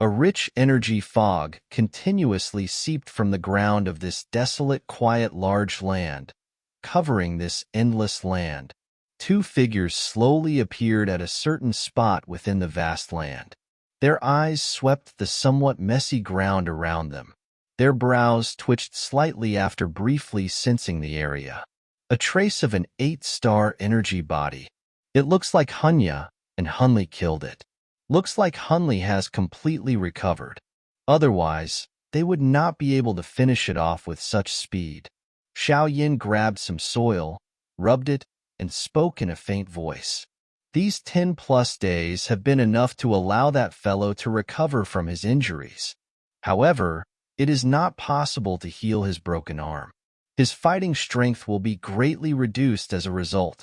A rich energy fog continuously seeped from the ground of this desolate, quiet, large land, covering this endless land. Two figures slowly appeared at a certain spot within the vast land. Their eyes swept the somewhat messy ground around them. Their brows twitched slightly after briefly sensing the area. A trace of an 8-star energy body. It looks like Hunya, and Hunley killed it. Looks like Hunley has completely recovered. Otherwise, they would not be able to finish it off with such speed. Xiao Yin grabbed some soil, rubbed it, and spoke in a faint voice. These 10+ days have been enough to allow that fellow to recover from his injuries. However, it is not possible to heal his broken arm. His fighting strength will be greatly reduced as a result.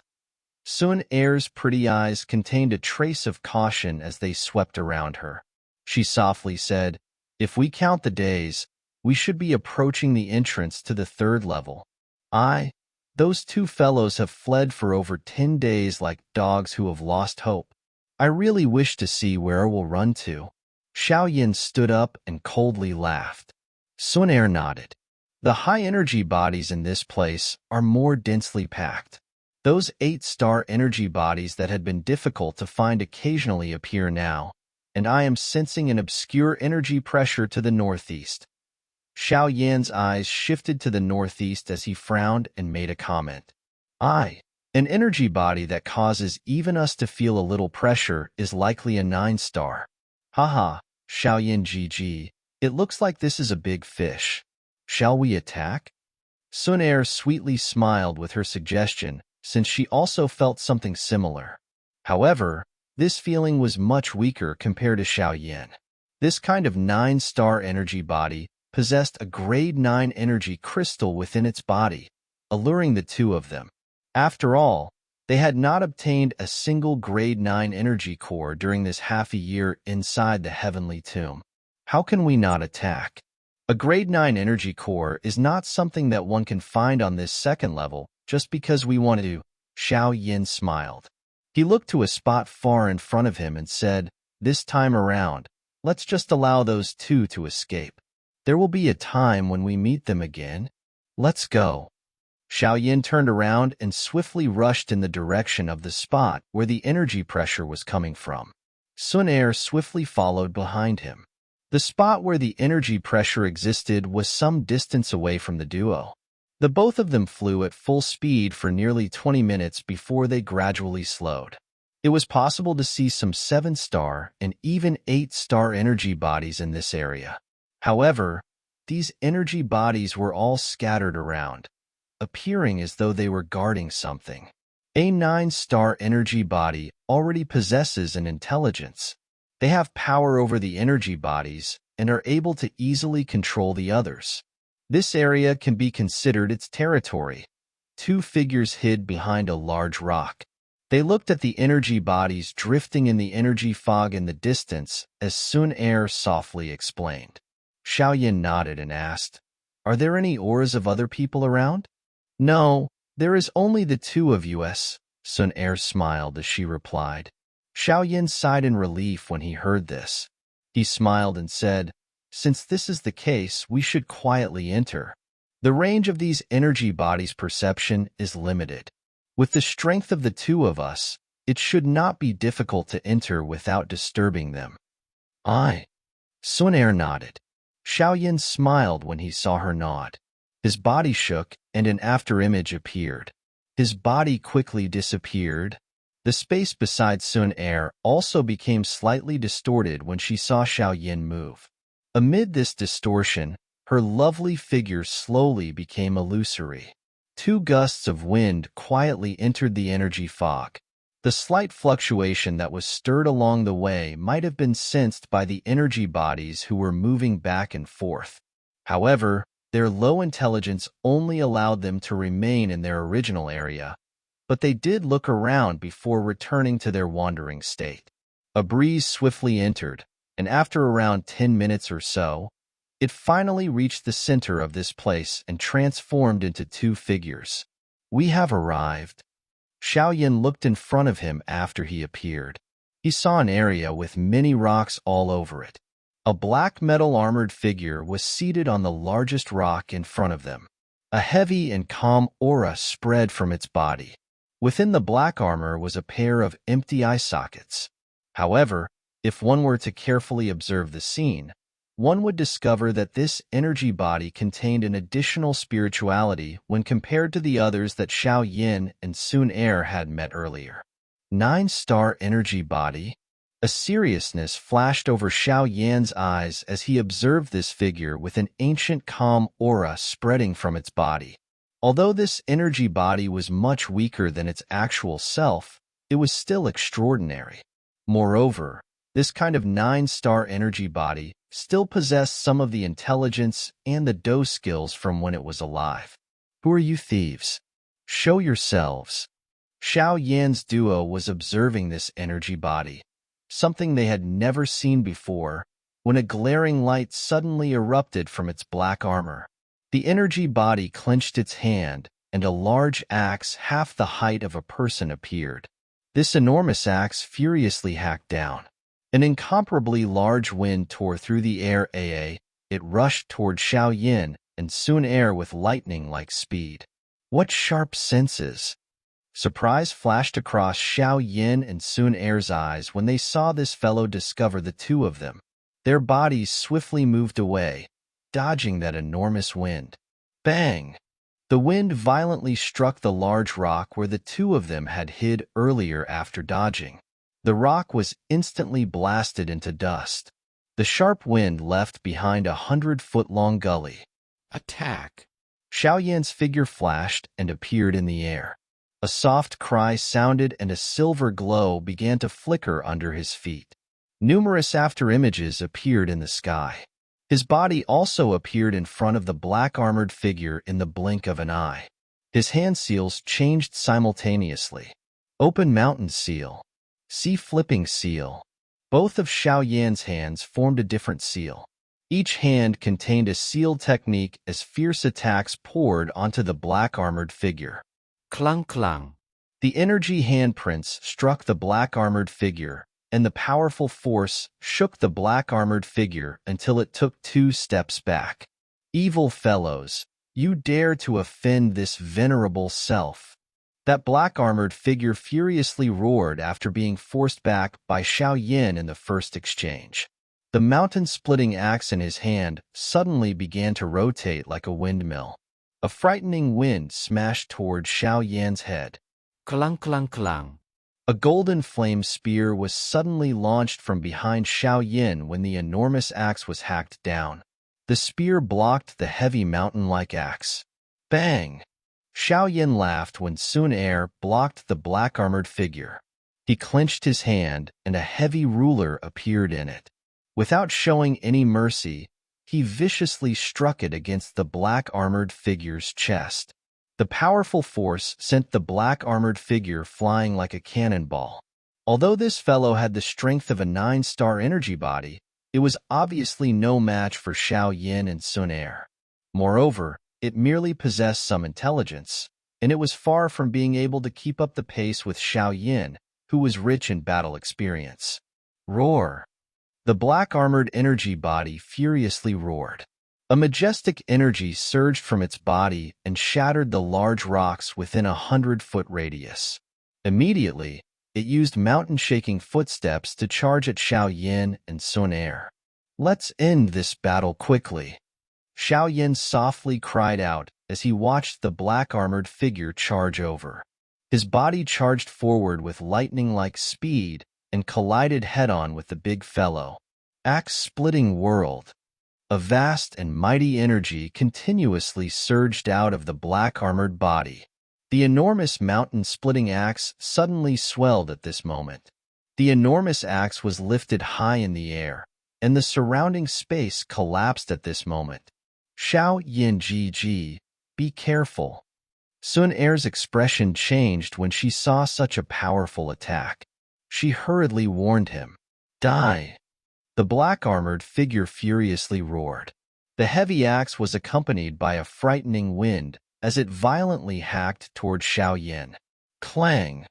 Sun Er's pretty eyes contained a trace of caution as they swept around her. She softly said, "If we count the days, we should be approaching the entrance to the 3rd level. Those two fellows have fled for over 10 days like dogs who have lost hope. I really wish to see where we'll run to." Xiao Yin stood up and coldly laughed. Sun Er nodded. The high-energy bodies in this place are more densely packed. Those 8-star energy bodies that had been difficult to find occasionally appear now, and I am sensing an obscure energy pressure to the northeast. Xiao Yan's eyes shifted to the northeast as he frowned and made a comment. An energy body that causes even us to feel a little pressure is likely a 9-star. Haha, Xiao Yan GG, it looks like this is a big fish. Shall we attack? Sun Er sweetly smiled with her suggestion, since she also felt something similar. However, this feeling was much weaker compared to Xiao Yan. This kind of 9-star energy body possessed a grade 9 energy crystal within its body, alluring the two of them. After all, they had not obtained a single grade 9 energy core during this half a year inside the Heavenly Tomb. How can we not attack? A grade 9 energy core is not something that one can find on this 2nd level just because we want to. Xiao Yin smiled. He looked to a spot far in front of him and said, "This time around, let's just allow those two to escape. There will be a time when we meet them again. Let's go." Xiao Yin turned around and swiftly rushed in the direction of the spot where the energy pressure was coming from. Sun Er swiftly followed behind him. The spot where the energy pressure existed was some distance away from the duo. The both of them flew at full speed for nearly 20 minutes before they gradually slowed. It was possible to see some 7-star and even 8-star energy bodies in this area. However, these energy bodies were all scattered around, appearing as though they were guarding something. A 9-star energy body already possesses an intelligence. They have power over the energy bodies and are able to easily control the others. This area can be considered its territory. Two figures hid behind a large rock. They looked at the energy bodies drifting in the energy fog in the distance as Sun Er softly explained. Xiao Yin nodded and asked, "Are there any auras of other people around?" "No, there is only the two of us," Sun Er smiled as she replied. Xiao Yin sighed in relief when he heard this. He smiled and said, "Since this is the case, we should quietly enter. The range of these energy bodies' perception is limited. With the strength of the two of us, it should not be difficult to enter without disturbing them." Sun Er nodded. Xiao Yin smiled when he saw her nod. His body shook and an afterimage appeared. His body quickly disappeared. The space beside Sun Er also became slightly distorted when she saw Xiao Yin move. Amid this distortion, her lovely figure slowly became illusory. Two gusts of wind quietly entered the energy fog. The slight fluctuation that was stirred along the way might have been sensed by the energy bodies who were moving back and forth. However, their low intelligence only allowed them to remain in their original area, but they did look around before returning to their wandering state. A breeze swiftly entered, and after around 10 minutes or so, it finally reached the center of this place and transformed into two figures. "We have arrived." Xiao Yin looked in front of him after he appeared. He saw an area with many rocks all over it. A black metal armored figure was seated on the largest rock in front of them. A heavy and calm aura spread from its body. Within the black armor was a pair of empty eye sockets. However, if one were to carefully observe the scene, one would discover that this energy body contained an additional spirituality when compared to the others that Xiao Yin and Sun Er had met earlier. 9-star energy body. A seriousness flashed over Xiao Yan's eyes as he observed this figure with an ancient calm aura spreading from its body. Although this energy body was much weaker than its actual self, it was still extraordinary. Moreover, this kind of 9-star energy body still possessed some of the intelligence and the Do skills from when it was alive. Who are you thieves? Show yourselves. Xiao Yan's duo was observing this energy body, something they had never seen before, when a glaring light suddenly erupted from its black armor. The energy body clenched its hand, and a large axe half the height of a person appeared. This enormous axe furiously hacked down. An incomparably large wind tore through the air. It rushed toward Xiao Yin and Sun Er with lightning-like speed. What sharp senses! Surprise flashed across Xiao Yin and Sun Er's eyes when they saw this fellow discover the two of them. Their bodies swiftly moved away, dodging that enormous wind. Bang! The wind violently struck the large rock where the two of them had hid earlier after dodging. The rock was instantly blasted into dust. The sharp wind left behind a 100-foot-long gully. Attack! Xiao Yan's figure flashed and appeared in the air. A soft cry sounded and a silver glow began to flicker under his feet. Numerous afterimages appeared in the sky. His body also appeared in front of the black-armored figure in the blink of an eye. His hand seals changed simultaneously. Open Mountain Seal. Sea Flipping Seal. Both of Xiao Yan's hands formed a different seal. Each hand contained a seal technique as fierce attacks poured onto the black-armored figure. Clang clang. The energy handprints struck the black-armored figure, and the powerful force shook the black-armored figure until it took 2 steps back. Evil fellows, you dare to offend this venerable self. That black-armored figure furiously roared after being forced back by Xiao Yin in the first exchange. The mountain-splitting axe in his hand suddenly began to rotate like a windmill. A frightening wind smashed toward Xiao Yan's head. Clang clang clang. A golden flame spear was suddenly launched from behind Xiao Yin when the enormous axe was hacked down. The spear blocked the heavy mountain-like axe. Bang! Xiao Yin laughed when Sun Er blocked the black-armored figure. He clenched his hand, and a heavy ruler appeared in it. Without showing any mercy, he viciously struck it against the black-armored figure's chest. The powerful force sent the black-armored figure flying like a cannonball. Although this fellow had the strength of a 9-star energy body, it was obviously no match for Xiao Yin and Sun Er. Moreover, it merely possessed some intelligence, and it was far from being able to keep up the pace with Xiao Yin, who was rich in battle experience. Roar! The black-armored energy body furiously roared. A majestic energy surged from its body and shattered the large rocks within a 100-foot radius. Immediately, it used mountain-shaking footsteps to charge at Xiao Yin and Sun Er. Let's end this battle quickly. Xiao Yin softly cried out as he watched the black-armored figure charge over. His body charged forward with lightning-like speed and collided head-on with the big fellow. Axe-splitting world. A vast and mighty energy continuously surged out of the black-armored body. The enormous mountain-splitting axe suddenly swelled at this moment. The enormous axe was lifted high in the air, and the surrounding space collapsed at this moment. Xiao Yin GG, be careful. Sun Er's expression changed when she saw such a powerful attack. She hurriedly warned him. Die! The black-armored figure furiously roared. The heavy axe was accompanied by a frightening wind as it violently hacked toward Xiao Yin. Clang!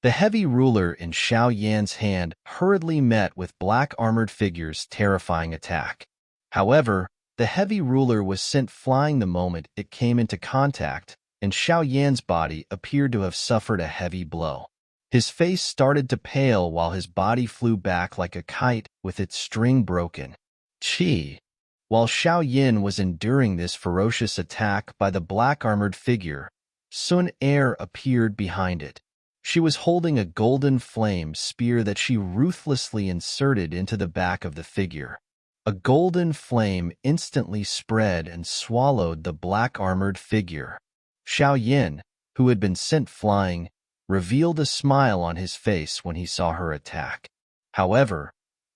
The heavy ruler in Xiao Yan's hand hurriedly met with black armored figure's terrifying attack. However, the heavy ruler was sent flying the moment it came into contact, and Xiao Yan's body appeared to have suffered a heavy blow. His face started to pale while his body flew back like a kite with its string broken. Chi. While Xiao Yan was enduring this ferocious attack by the black-armored figure, Sun Er appeared behind it. She was holding a golden flame spear that she ruthlessly inserted into the back of the figure. A golden flame instantly spread and swallowed the black-armored figure. Xiao Yan, who had been sent flying, revealed a smile on his face when he saw her attack. However,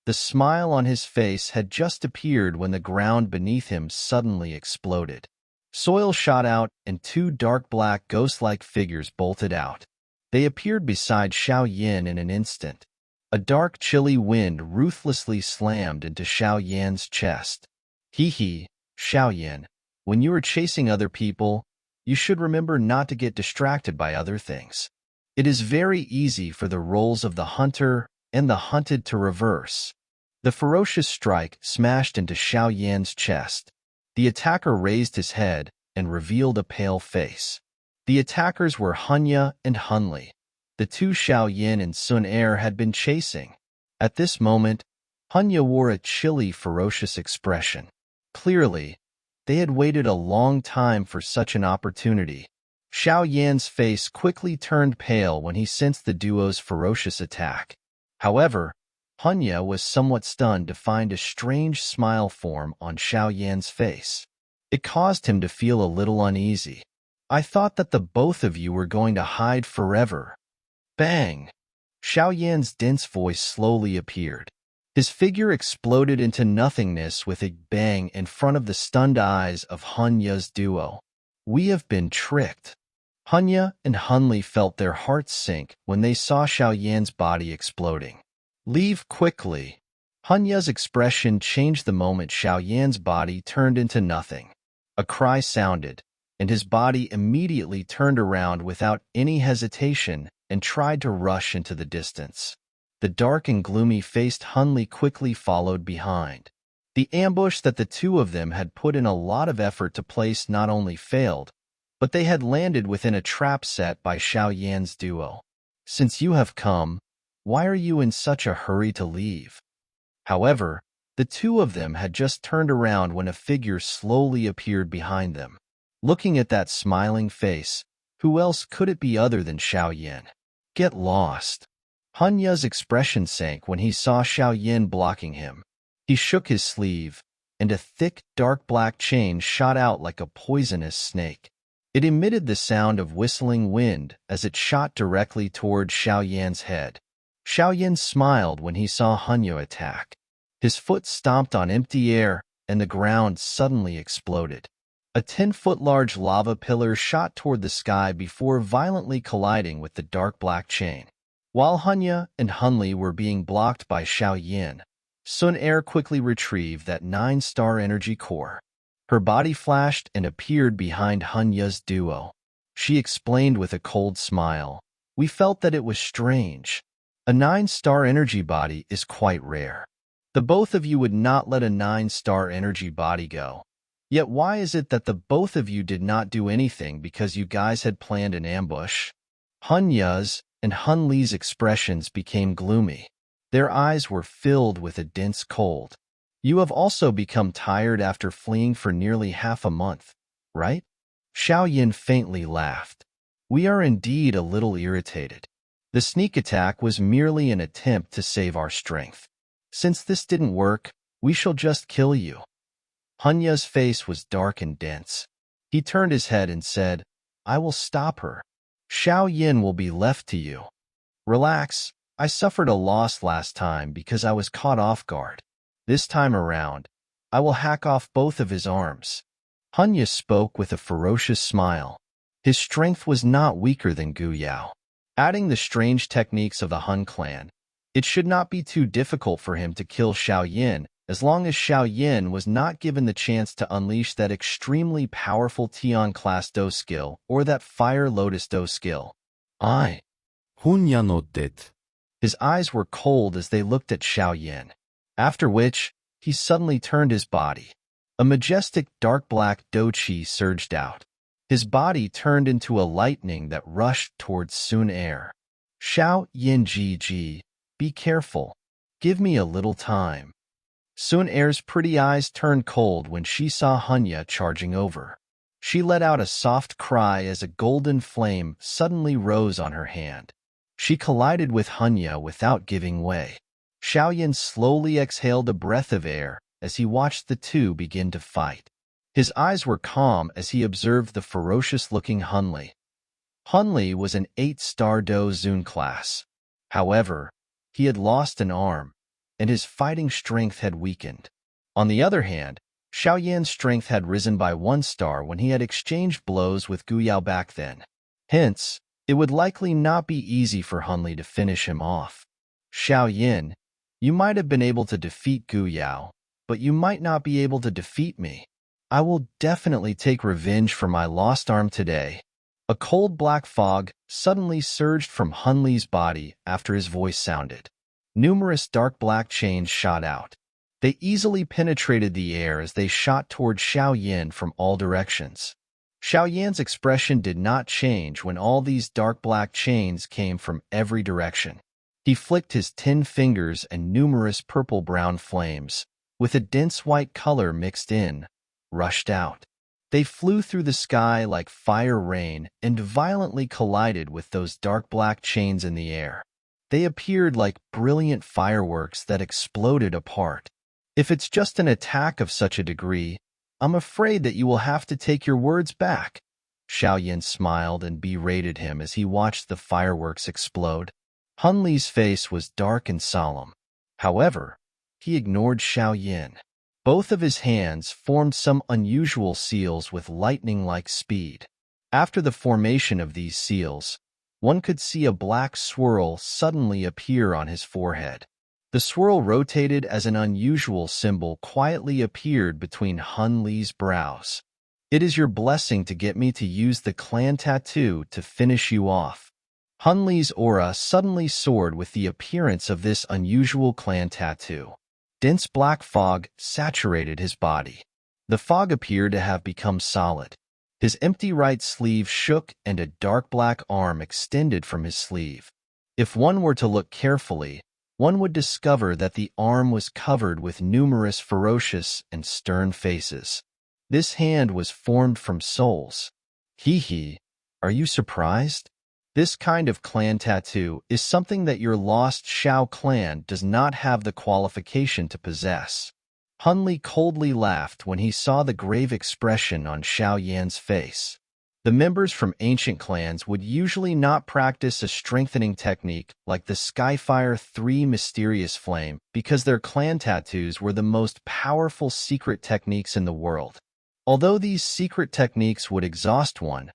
the smile on his face had just appeared when the ground beneath him suddenly exploded. Soil shot out and two dark black ghost-like figures bolted out. They appeared beside Xiao Yan in an instant. A dark, chilly wind ruthlessly slammed into Xiao Yan's chest. Hee, Xiao Yan, when you are chasing other people, you should remember not to get distracted by other things. It is very easy for the roles of the hunter and the hunted to reverse. The ferocious strike smashed into Xiao Yan's chest. The attacker raised his head and revealed a pale face. The attackers were Hanya and Hunli, the two Xiao Yan and Sun Er had been chasing. At this moment, Hanya wore a chilly, ferocious expression. Clearly, they had waited a long time for such an opportunity. Xiao Yan's face quickly turned pale when he sensed the duo's ferocious attack. However, Hanya was somewhat stunned to find a strange smile form on Xiao Yan's face. It caused him to feel a little uneasy. I thought that the both of you were going to hide forever. Bang! Xiao Yan's dense voice slowly appeared. His figure exploded into nothingness with a bang in front of the stunned eyes of Hanya's duo. We have been tricked. Hanya and Hunli felt their hearts sink when they saw Xiao Yan's body exploding. Leave quickly. Hanya's expression changed the moment Xiao Yan's body turned into nothing. A cry sounded, and his body immediately turned around without any hesitation and tried to rush into the distance. The dark and gloomy-faced Hunli quickly followed behind. The ambush that the two of them had put in a lot of effort to place not only failed, but they had landed within a trap set by Xiao Yan's duo. Since you have come, why are you in such a hurry to leave? However, the two of them had just turned around when a figure slowly appeared behind them. Looking at that smiling face, who else could it be other than Xiao Yan? Get lost. Hanya's expression sank when he saw Xiao Yan blocking him. He shook his sleeve, and a thick, dark black chain shot out like a poisonous snake. It emitted the sound of whistling wind as it shot directly toward Xiao Yan's head. Xiao Yan smiled when he saw Hanya attack. His foot stomped on empty air, and the ground suddenly exploded. A 10-foot-large lava pillar shot toward the sky before violently colliding with the dark black chain. While Hanya and Hunli were being blocked by Xiao Yan, Sun Er quickly retrieved that 9-star energy core. Her body flashed and appeared behind Hanya's duo. She explained with a cold smile, "We felt that it was strange. A 9-star energy body is quite rare. The both of you would not let a 9-star energy body go. Yet why is it that the both of you did not do anything because you guys had planned an ambush?" Hanya's and Hunli's expressions became gloomy. Their eyes were filled with a dense cold. You have also become tired after fleeing for nearly half a month, right? Xiao Yan faintly laughed. We are indeed a little irritated. The sneak attack was merely an attempt to save our strength. Since this didn't work, we shall just kill you. Hanya's face was dark and dense. He turned his head and said, I will stop her. Xiao Yan will be left to you. Relax, I suffered a loss last time because I was caught off guard. This time around, I will hack off both of his arms. Hanya spoke with a ferocious smile. His strength was not weaker than Gu Yao. Adding the strange techniques of the Hun clan, it should not be too difficult for him to kill Xiao Yan as long as Xiao Yan was not given the chance to unleash that extremely powerful Tian Class Do skill or that Fire Lotus Do skill. Hunya no det. His eyes were cold as they looked at Xiao Yin, after which he suddenly turned his body. A majestic dark black doqi surged out. His body turned into a lightning that rushed towards Sun Er. Xiao Yin Ji, be careful. Give me a little time. Sun Er's pretty eyes turned cold when she saw Hunya charging over. She let out a soft cry as a golden flame suddenly rose on her hand. She collided with Hunya without giving way. Xiao Yin slowly exhaled a breath of air as he watched the two begin to fight. His eyes were calm as he observed the ferocious-looking Hunli. Hunli was an 8-star Do Zun class. However, he had lost an arm, and his fighting strength had weakened. On the other hand, Xiao Yan's strength had risen by 1 star when he had exchanged blows with Gu Yao back then. Hence, it would likely not be easy for Hunli to finish him off. Xiao Yin, you might have been able to defeat Gu Yao, but you might not be able to defeat me. I will definitely take revenge for my lost arm today. A cold black fog suddenly surged from Hunli's body after his voice sounded. Numerous dark black chains shot out. They easily penetrated the air as they shot toward Xiao Yin from all directions. Xiao Yan's expression did not change when all these dark black chains came from every direction. He flicked his 10 fingers and numerous purple-brown flames, with a dense white color mixed in, rushed out. They flew through the sky like fire rain and violently collided with those dark black chains in the air. They appeared like brilliant fireworks that exploded apart. If it's just an attack of such a degree, I'm afraid that you will have to take your words back. Xiao Yin smiled and berated him as he watched the fireworks explode. Hunli's face was dark and solemn. However, he ignored Xiao Yin. Both of his hands formed some unusual seals with lightning-like speed. After the formation of these seals, one could see a black swirl suddenly appear on his forehead. The swirl rotated as an unusual symbol quietly appeared between Hunli's brows. It is your blessing to get me to use the clan tattoo to finish you off. Hunli's aura suddenly soared with the appearance of this unusual clan tattoo. Dense black fog saturated his body. The fog appeared to have become solid. His empty right sleeve shook and a dark black arm extended from his sleeve. If one were to look carefully, one would discover that the arm was covered with numerous ferocious and stern faces. This hand was formed from souls. Hee, are you surprised? This kind of clan tattoo is something that your lost Xiao clan does not have the qualification to possess. Hunli coldly laughed when he saw the grave expression on Xiao Yan's face. The members from ancient clans would usually not practice a strengthening technique like the Skyfire 3 Mysterious Flame because their clan tattoos were the most powerful secret techniques in the world. Although these secret techniques would exhaust one,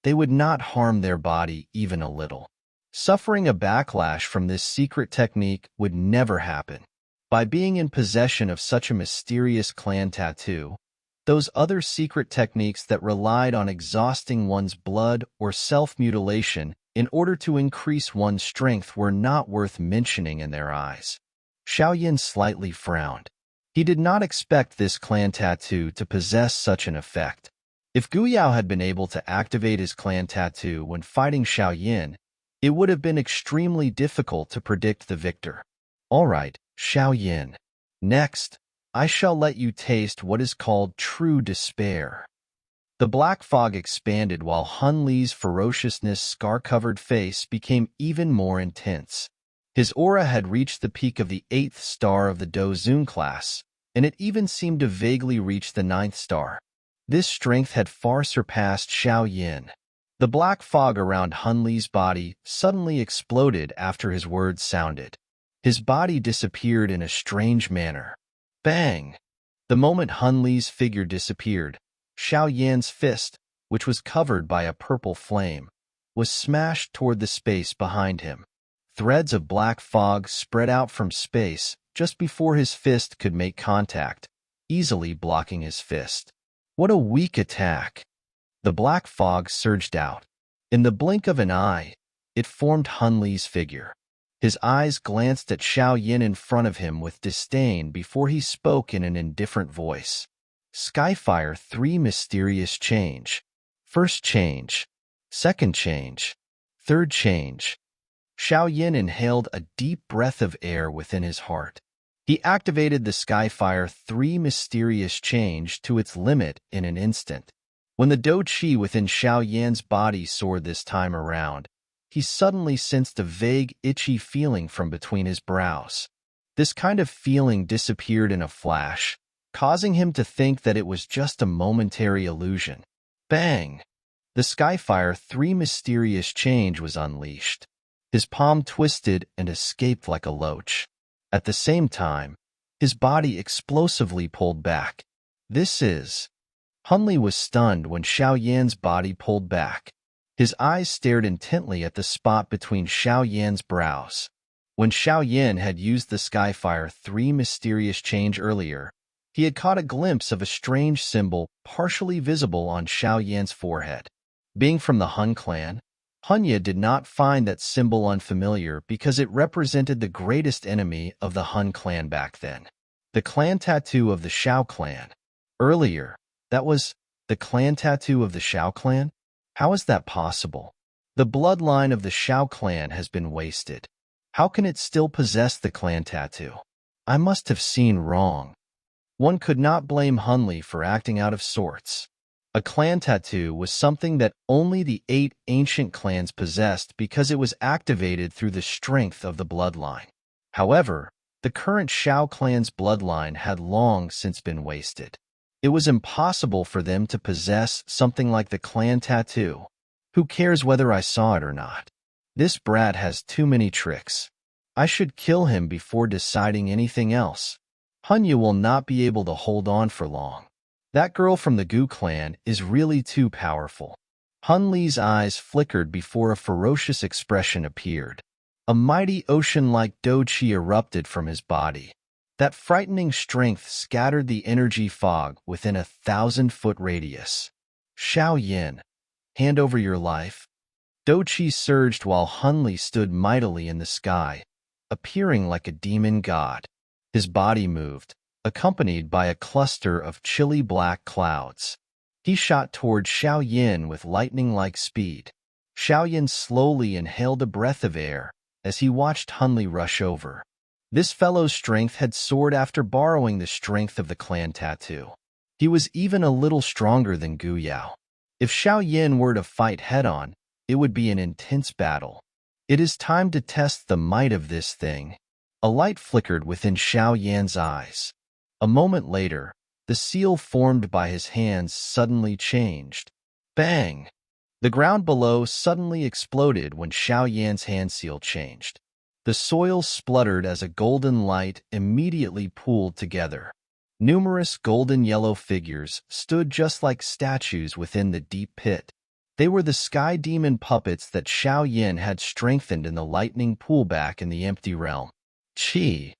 they would not harm their body even a little. Suffering a backlash from this secret technique would never happen. By being in possession of such a mysterious clan tattoo, those other secret techniques that relied on exhausting one's blood or self-mutilation in order to increase one's strength were not worth mentioning in their eyes. Xiao Yin slightly frowned. He did not expect this clan tattoo to possess such an effect. If Gu Yao had been able to activate his clan tattoo when fighting Xiao Yin, it would have been extremely difficult to predict the victor. All right, Xiao Yin. Next, I shall let you taste what is called true despair. The black fog expanded while Hunli's ferociousness scar-covered face became even more intense. His aura had reached the peak of the 8th star of the Do Zun class, and it even seemed to vaguely reach the 9th star. This strength had far surpassed Xiao Yin. The black fog around Hunli's body suddenly exploded after his words sounded. His body disappeared in a strange manner. Bang! The moment Hunli's figure disappeared, Xiao Yan's fist, which was covered by a purple flame, was smashed toward the space behind him. Threads of black fog spread out from space just before his fist could make contact, easily blocking his fist. What a weak attack! The black fog surged out. In the blink of an eye, it formed Hun Li's figure. His eyes glanced at Xiao Yin in front of him with disdain before he spoke in an indifferent voice. Skyfire 3 Mysterious Change. First change. Second change. Third change. Xiao Yin inhaled a deep breath of air within his heart. He activated the Skyfire 3 Mysterious Change to its limit in an instant. When the Do Qi within Xiao Yan's body soared this time around, he suddenly sensed a vague, itchy feeling from between his brows. This kind of feeling disappeared in a flash, causing him to think that it was just a momentary illusion. Bang! The Skyfire 3 Mysterious Change was unleashed. His palm twisted and escaped like a loach. At the same time, his body explosively pulled back. Hun Li was stunned when Xiao Yan's body pulled back. His eyes stared intently at the spot between Xiao Yan's brows. When Xiao Yan had used the Skyfire 3 Mysterious Change earlier, he had caught a glimpse of a strange symbol partially visible on Xiao Yan's forehead. Being from the Han clan, Hunya did not find that symbol unfamiliar because it represented the greatest enemy of the Han clan back then. The clan tattoo of the Xiao clan. Earlier, that was the clan tattoo of the Xiao clan? How is that possible? The bloodline of the Xiao clan has been wasted. How can it still possess the clan tattoo? I must have seen wrong. One could not blame Hun Li for acting out of sorts. A clan tattoo was something that only the 8 ancient clans possessed because it was activated through the strength of the bloodline. However, the current Xiao clan's bloodline had long since been wasted. It was impossible for them to possess something like the clan tattoo. Who cares whether I saw it or not? This brat has too many tricks. I should kill him before deciding anything else. Hunya will not be able to hold on for long. That girl from the Gu clan is really too powerful. Hun Li's eyes flickered before a ferocious expression appeared. A mighty ocean-like Do Qi erupted from his body. That frightening strength scattered the energy fog within a 1,000-foot radius. Xiao Yin, hand over your life. Do Qi surged while Hun Li stood mightily in the sky, appearing like a demon god. His body moved, accompanied by a cluster of chilly black clouds. He shot toward Xiao Yin with lightning-like speed. Xiao Yin slowly inhaled a breath of air as he watched Hun Li rush over. This fellow's strength had soared after borrowing the strength of the clan tattoo. He was even a little stronger than Gu Yao. If Xiao Yin were to fight head-on, it would be an intense battle. It is time to test the might of this thing. A light flickered within Xiao Yan's eyes. A moment later, the seal formed by his hands suddenly changed. Bang! The ground below suddenly exploded when Xiao Yan's hand seal changed. The soil spluttered as a golden light immediately pooled together. Numerous golden yellow figures stood just like statues within the deep pit. They were the sky demon puppets that Xiao Yin had strengthened in the lightning poolback in the empty realm. Qi.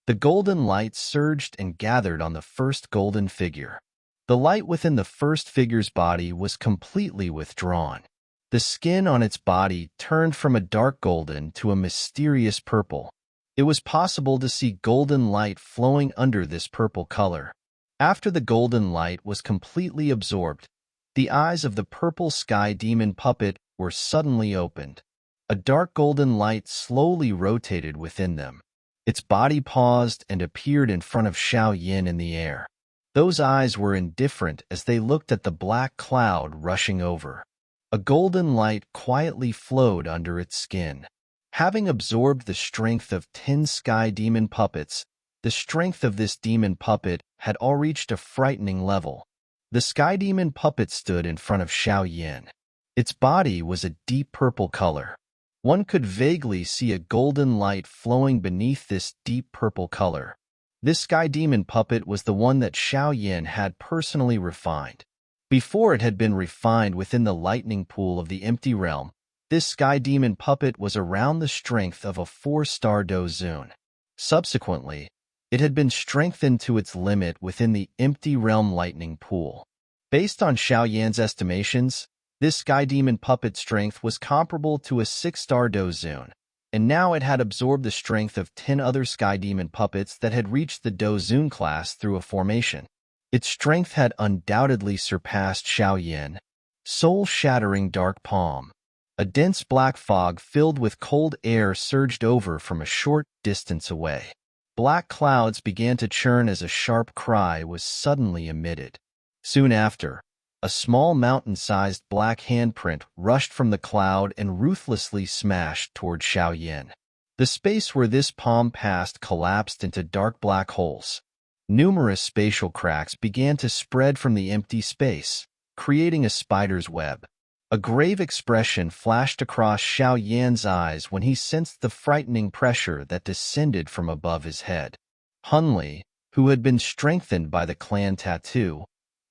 The golden light surged and gathered on the first golden figure. The light within the first figure's body was completely withdrawn. The skin on its body turned from a dark golden to a mysterious purple. It was possible to see golden light flowing under this purple color. After the golden light was completely absorbed, the eyes of the purple sky demon puppet were suddenly opened. A dark golden light slowly rotated within them. Its body paused and appeared in front of Xiao Yin in the air. Those eyes were indifferent as they looked at the black cloud rushing over. A golden light quietly flowed under its skin. Having absorbed the strength of 10 sky demon puppets, the strength of this demon puppet had all reached a frightening level. The sky demon puppet stood in front of Xiao Yin. Its body was a deep purple color. One could vaguely see a golden light flowing beneath this deep purple color. This sky demon puppet was the one that Xiao Yin had personally refined. Before it had been refined within the lightning pool of the empty realm, this sky demon puppet was around the strength of a 4-star Do Zun. Subsequently, it had been strengthened to its limit within the empty realm lightning pool. Based on Xiao Yan's estimations, This Sky Demon puppet strength was comparable to a 6-star Dozun, and now it had absorbed the strength of 10 other Sky Demon puppets that had reached the Dozun class through a formation. Its strength had undoubtedly surpassed Xiaoyan. Soul-shattering dark palm. A dense black fog filled with cold air surged over from a short distance away. Black clouds began to churn as a sharp cry was suddenly emitted. Soon after, a small mountain-sized black handprint rushed from the cloud and ruthlessly smashed toward Xiaoyan. The space where this palm passed collapsed into dark black holes. Numerous spatial cracks began to spread from the empty space, creating a spider's web. A grave expression flashed across Xiaoyan's eyes when he sensed the frightening pressure that descended from above his head. Hunli, who had been strengthened by the clan tattoo,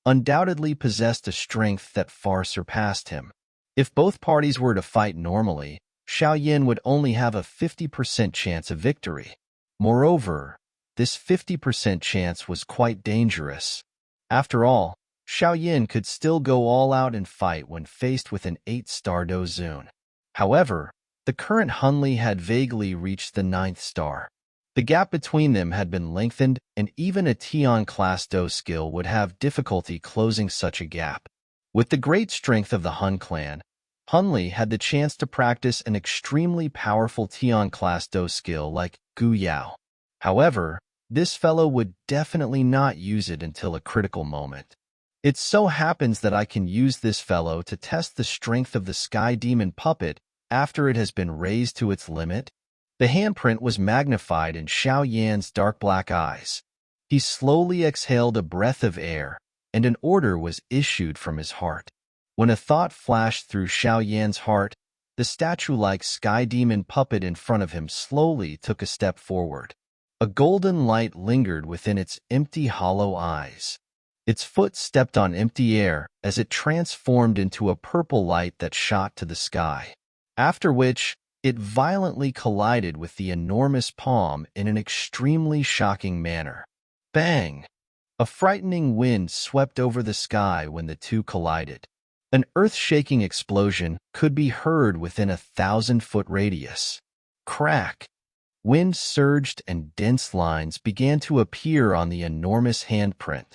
undoubtedly possessed a strength that far surpassed him. If both parties were to fight normally, Xiaoyan would only have a 50% chance of victory. Moreover, this 50% chance was quite dangerous. After all, Xiaoyan could still go all out and fight when faced with an 8-star Dozun. However, the current Hunli had vaguely reached the 9th star. The gap between them had been lengthened, and even a Tian-class Do skill would have difficulty closing such a gap. With the great strength of the Hun clan, Hunli had the chance to practice an extremely powerful Tian-class Do skill like Gu Yao. However, this fellow would definitely not use it until a critical moment. It so happens that I can use this fellow to test the strength of the Sky Demon puppet after it has been raised to its limit. The handprint was magnified in Xiaoyan's dark black eyes. He slowly exhaled a breath of air, and an order was issued from his heart. When a thought flashed through Xiaoyan's heart, the statue-like Sky Demon puppet in front of him slowly took a step forward. A golden light lingered within its empty, hollow eyes. Its foot stepped on empty air as it transformed into a purple light that shot to the sky, after which it violently collided with the enormous palm in an extremely shocking manner. Bang! A frightening wind swept over the sky when the two collided. An earth-shaking explosion could be heard within a 1,000-foot radius. Crack! Wind surged and dense lines began to appear on the enormous handprint.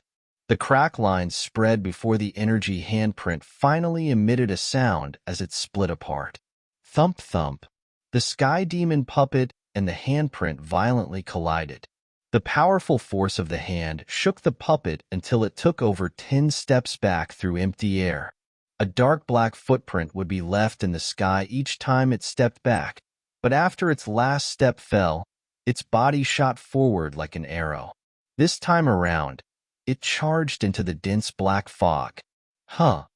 The crack lines spread before the energy handprint finally emitted a sound as it split apart. Thump thump. The Sky Demon puppet and the handprint violently collided. The powerful force of the hand shook the puppet until it took over 10 steps back through empty air. A dark black footprint would be left in the sky each time it stepped back, but after its last step fell, its body shot forward like an arrow. This time around, it charged into the dense black fog. Huh!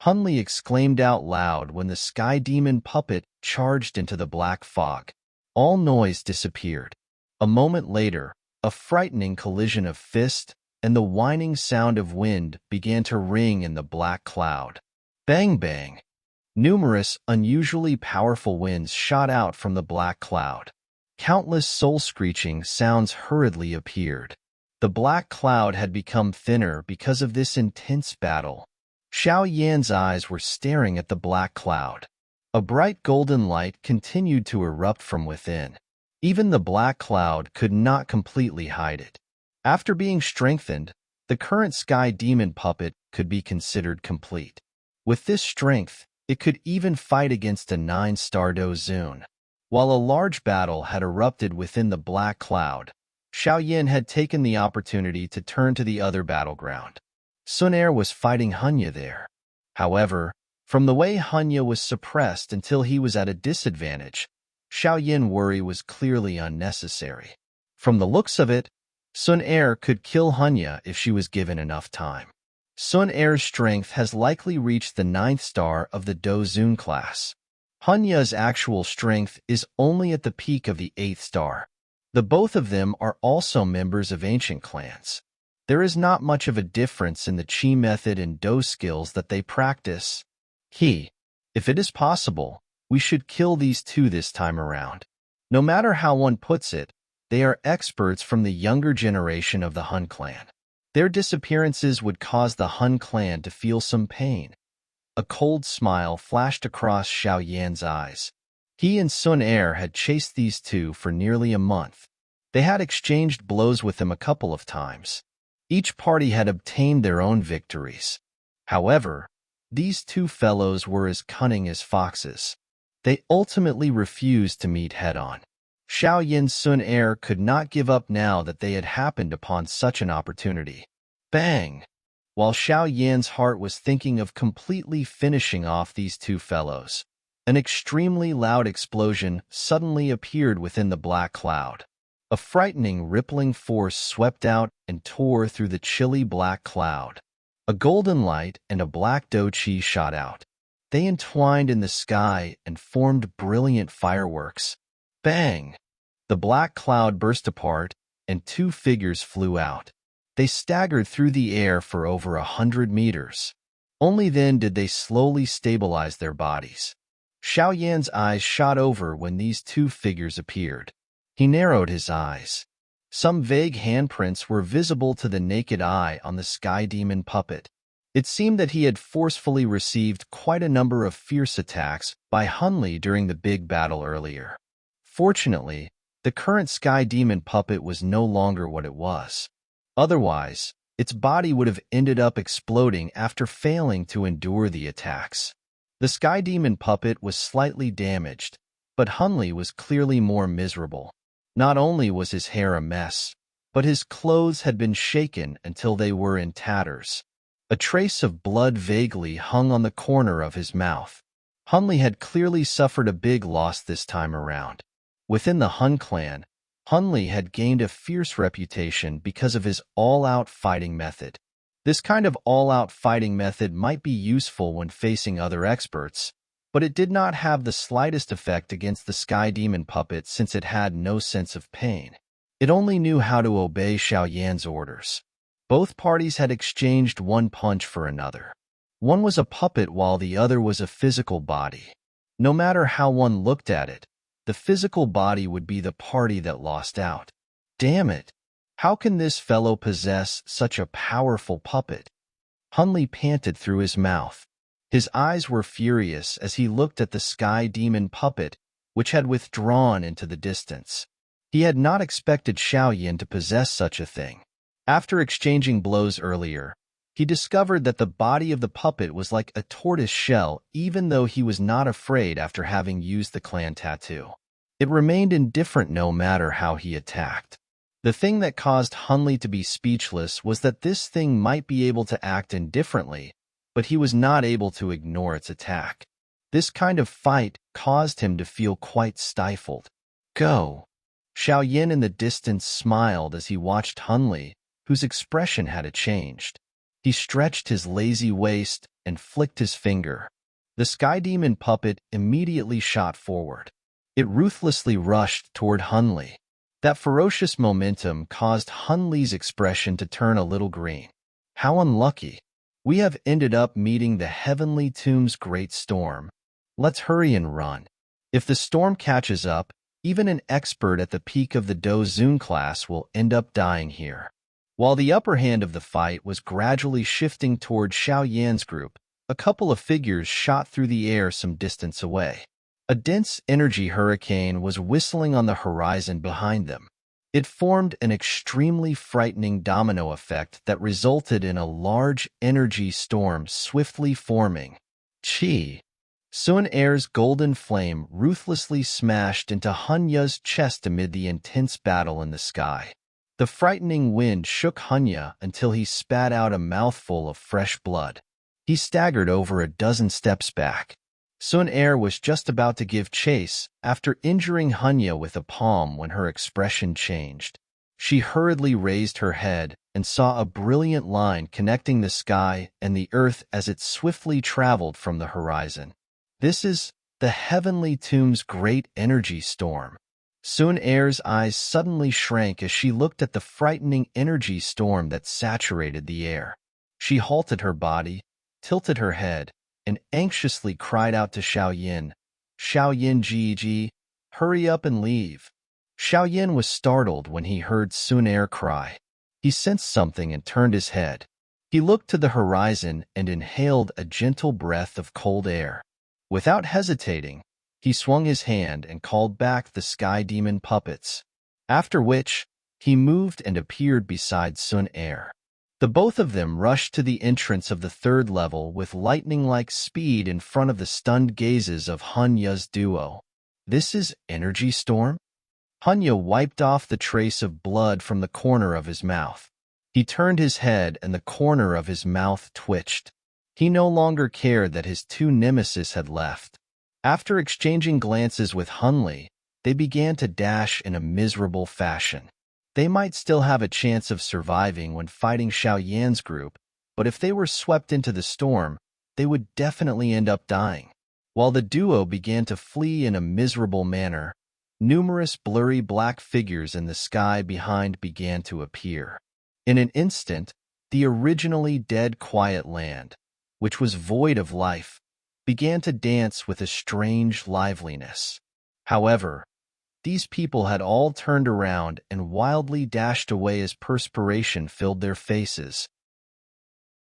Hunli exclaimed out loud when the Sky Demon puppet charged into the black fog. All noise disappeared. A moment later, a frightening collision of fist and the whining sound of wind began to ring in the black cloud. Bang bang! Numerous, unusually powerful winds shot out from the black cloud. Countless soul-screeching sounds hurriedly appeared. The black cloud had become thinner because of this intense battle. Xiaoyan's eyes were staring at the black cloud. A bright golden light continued to erupt from within. Even the black cloud could not completely hide it. After being strengthened, the current Sky Demon puppet could be considered complete. With this strength, it could even fight against a 9-star Dozun. While a large battle had erupted within the black cloud, Xiaoyan had taken the opportunity to turn to the other battleground. Sun Er was fighting Hunya there. However, from the way Hunya was suppressed until he was at a disadvantage, Xiaoyan's worry was clearly unnecessary. From the looks of it, Sun Er could kill Hunya if she was given enough time. Sun Er's strength has likely reached the 9th star of the Dozun class. Hunya's actual strength is only at the peak of the 8th star. The both of them are also members of ancient clans. There is not much of a difference in the Qi method and Do skills that they practice. If it is possible, we should kill these two this time around. No matter how one puts it, they are experts from the younger generation of the Hun clan. Their disappearances would cause the Hun clan to feel some pain. A cold smile flashed across Xiao Yan's eyes. He and Sun Er had chased these two for nearly a month. They had exchanged blows with them a couple of times. Each party had obtained their own victories. However, these two fellows were as cunning as foxes. They ultimately refused to meet head-on. Xiao Yin and Sun Er could not give up now that they had happened upon such an opportunity. Bang! While Xiao Yan's heart was thinking of completely finishing off these two fellows, an extremely loud explosion suddenly appeared within the black cloud. A frightening, rippling force swept out and tore through the chilly black cloud. A golden light and a black douqi shot out. They entwined in the sky and formed brilliant fireworks. Bang! The black cloud burst apart, and two figures flew out. They staggered through the air for over 100 meters. Only then did they slowly stabilize their bodies. Xiao Yan's eyes shot over when these two figures appeared. He narrowed his eyes. Some vague handprints were visible to the naked eye on the sky demon puppet. It seemed that he had forcefully received quite a number of fierce attacks by Hunli during the big battle earlier. Fortunately, the current sky demon puppet was no longer what it was. Otherwise, its body would have ended up exploding after failing to endure the attacks. The sky demon puppet was slightly damaged, but Hunli was clearly more miserable. Not only was his hair a mess, but his clothes had been shaken until they were in tatters. A trace of blood vaguely hung on the corner of his mouth. Hunli had clearly suffered a big loss this time around. Within the Hun clan, Hunli had gained a fierce reputation because of his all-out fighting method. This kind of all-out fighting method might be useful when facing other experts, but it did not have the slightest effect against the sky demon puppet since it had no sense of pain. It only knew how to obey Xiao Yan's orders. Both parties had exchanged one punch for another. One was a puppet while the other was a physical body. No matter how one looked at it, the physical body would be the party that lost out. Damn it! How can this fellow possess such a powerful puppet? Hunli panted through his mouth. His eyes were furious as he looked at the sky demon puppet, which had withdrawn into the distance. He had not expected Xiao Yan to possess such a thing. After exchanging blows earlier, he discovered that the body of the puppet was like a tortoise shell, even though he was not afraid after having used the clan tattoo. It remained indifferent no matter how he attacked. The thing that caused Hunli to be speechless was that this thing might be able to act indifferently, but he was not able to ignore its attack. This kind of fight caused him to feel quite stifled. Go! Xiao Yan in the distance smiled as he watched Hunli, whose expression had changed. He stretched his lazy waist and flicked his finger. The sky demon puppet immediately shot forward. It ruthlessly rushed toward Hunli. That ferocious momentum caused Hunli's expression to turn a little green. How unlucky. We have ended up meeting the Heavenly Tomb's great storm. Let's hurry and run. If the storm catches up, even an expert at the peak of the Do Zun class will end up dying here. While the upper hand of the fight was gradually shifting toward Xiao Yan's group, a couple of figures shot through the air some distance away. A dense energy hurricane was whistling on the horizon behind them. It formed an extremely frightening domino effect that resulted in a large energy storm swiftly forming. Chi! Sun Er's golden flame ruthlessly smashed into Hunya's chest amid the intense battle in the sky. The frightening wind shook Hunya until he spat out a mouthful of fresh blood. He staggered over a dozen steps back. Sun Er was just about to give chase after injuring Hunya with a palm when her expression changed. She hurriedly raised her head and saw a brilliant line connecting the sky and the earth as it swiftly traveled from the horizon. This is the Heavenly Tomb's great energy storm. Sun Er's eyes suddenly shrank as she looked at the frightening energy storm that saturated the air. She halted her body, tilted her head, and anxiously cried out to Xiao Yan, "Xiao Yan Ji, hurry up and leave." Xiao Yan was startled when he heard Sun Er cry. He sensed something and turned his head. He looked to the horizon and inhaled a gentle breath of cold air. Without hesitating, he swung his hand and called back the sky demon puppets, after which he moved and appeared beside Sun Er. The both of them rushed to the entrance of the third level with lightning-like speed in front of the stunned gazes of Hanya's duo. This is Energy Storm? Hanya wiped off the trace of blood from the corner of his mouth. He turned his head and the corner of his mouth twitched. He no longer cared that his two nemesis had left. After exchanging glances with Hunli, they began to dash in a miserable fashion. They might still have a chance of surviving when fighting Xiao Yan's group, but if they were swept into the storm, they would definitely end up dying. While the duo began to flee in a miserable manner, numerous blurry black figures in the sky behind began to appear. In an instant, the originally dead quiet land, which was void of life, began to dance with a strange liveliness. However, these people had all turned around and wildly dashed away as perspiration filled their faces.